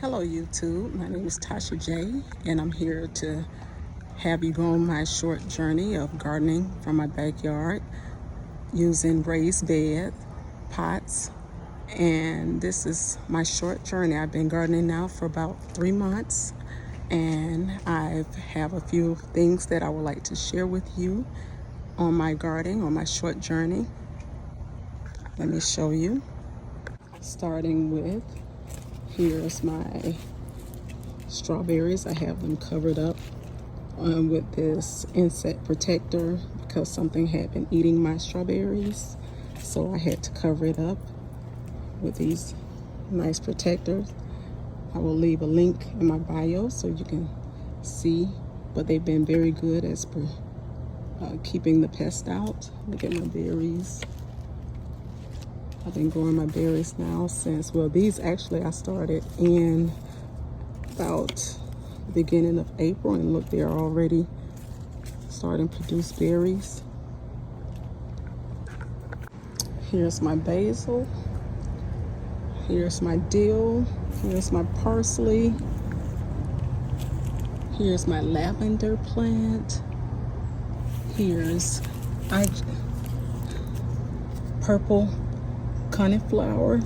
Hello YouTube, my name is Tasha J and I'm here to have you go on my short journey of gardening from my backyard using raised bed pots. And this is my short journey. I've been gardening now for about 3 months and I have a few things that I would like to share with you on my gardening, on my short journey. Let me show you. Starting with, here's my strawberries. I have them covered up with this insect protector because something had been eating my strawberries, so I had to cover it up with these nice protectors. I will leave a link in my bio so you can see, but they've been very good as per keeping the pest out. Look at my berries. I've been growing my berries now since, well, these actually I started in about the beginning of April, and look, they're already starting to produce berries. Here's my basil. Here's my dill. Here's my parsley. Here's my lavender plant. Here's my purple coneflower.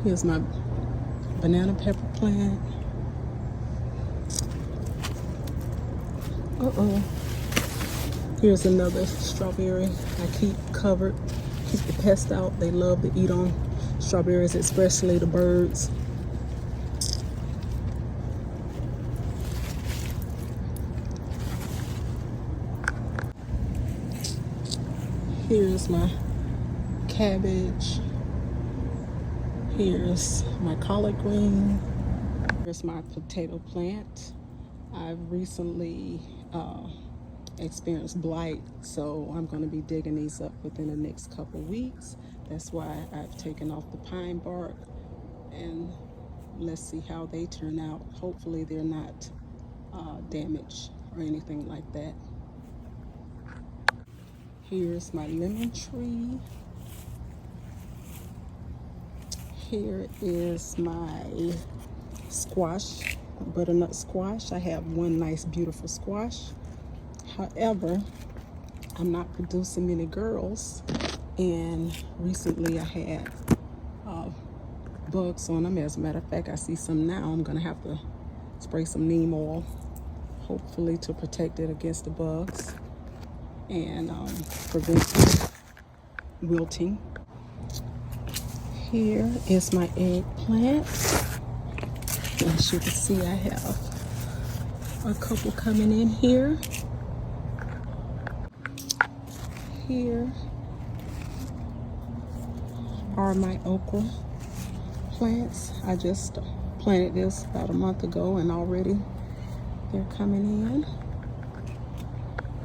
Here's my banana pepper plant. Here's another strawberry I keep covered, keep the pests out. They love to eat on strawberries, especially the birds. Here's my cabbage. Here's my collard green. Here's my potato plant. I've recently experienced blight, so I'm going to be digging these up within the next couple weeks. That's why I've taken off the pine bark, and let's see how they turn out. Hopefully they're not damaged or anything like that. Here's my lemon tree. Here is my squash, butternut squash. I have one nice beautiful squash. However, I'm not producing many girls, and recently I had bugs on them. As a matter of fact, I see some now. I'm gonna have to spray some neem oil, hopefully to protect it against the bugs and prevent wilting. Here is my eggplant. As you can see, I have a couple coming in here. Here are my okra plants. I just planted this about a month ago and already they're coming in.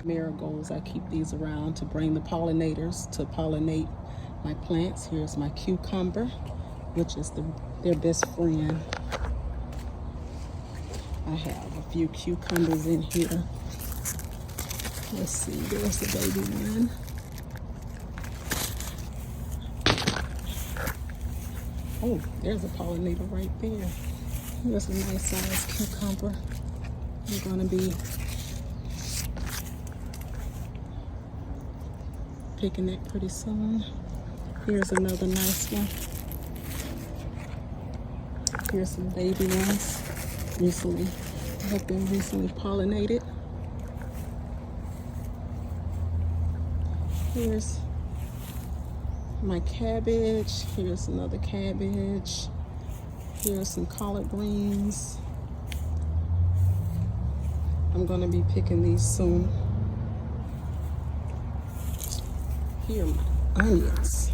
Marigolds, I keep these around to bring the pollinators to pollinate my plants. Here's my cucumber, which is their best friend. I have a few cucumbers in here. Let's see, there's the baby one. Oh, there's a pollinator right there. Here's a nice sized cucumber. We're gonna be picking it pretty soon. Here's another nice one. Here's some baby ones. Have been recently pollinated. Here's my cabbage. Here's another cabbage. Here's some collard greens. I'm gonna be picking these soon. Here are my onions.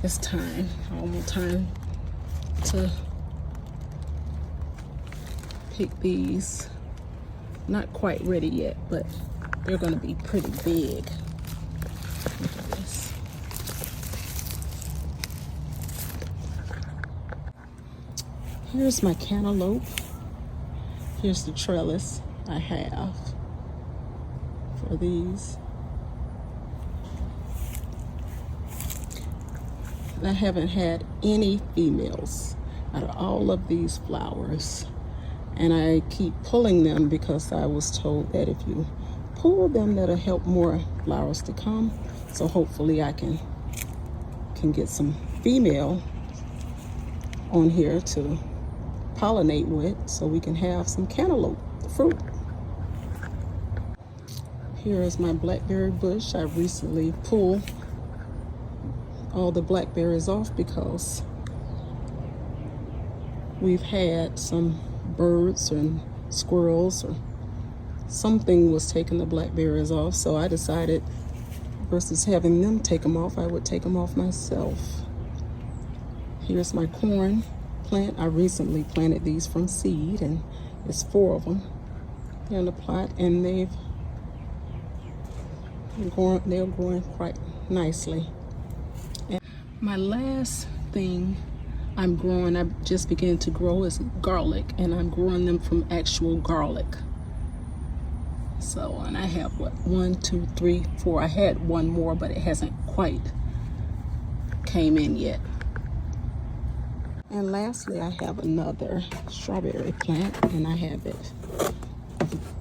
It's time, almost time to pick these. Not quite ready yet, but they're gonna be pretty big. Look at this. Here's my cantaloupe. Here's the trellis I have for these. I haven't had any females out of all of these flowers. And I keep pulling them because I was told that if you pull them, that'll help more flowers to come. So hopefully I can get some female on here to pollinate with, so we can have some cantaloupe fruit. Here is my blackberry bush. I recently pulled all the blackberries off because we've had some birds and squirrels or something was taking the blackberries off, so I decided versus having them take them off, I would take them off myself. Here's my corn plant. I recently planted these from seed, and it's 4 of them in the plot, and they're growing quite nicely. And my last thing I'm growing, I just began to grow, is garlic, and I'm growing them from actual garlic. So, and I have what, 1, 2, 3, 4. I had one more, but it hasn't quite came in yet. And lastly, I have another strawberry plant, and I have it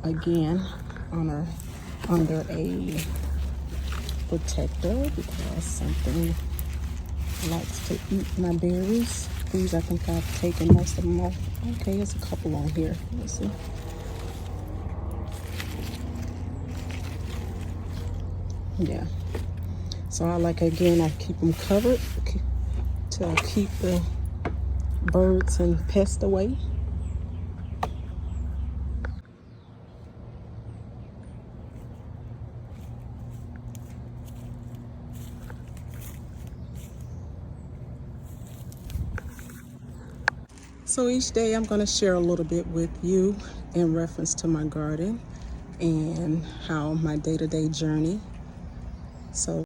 again under a protector because something likes to eat my berries. These, I think I've taken most of them off. Okay, there's a couple on here. Let's see. Yeah. So I keep them covered to keep the birds and pests away. So each day I'm going to share a little bit with you in reference to my garden and how my day-to-day journey. So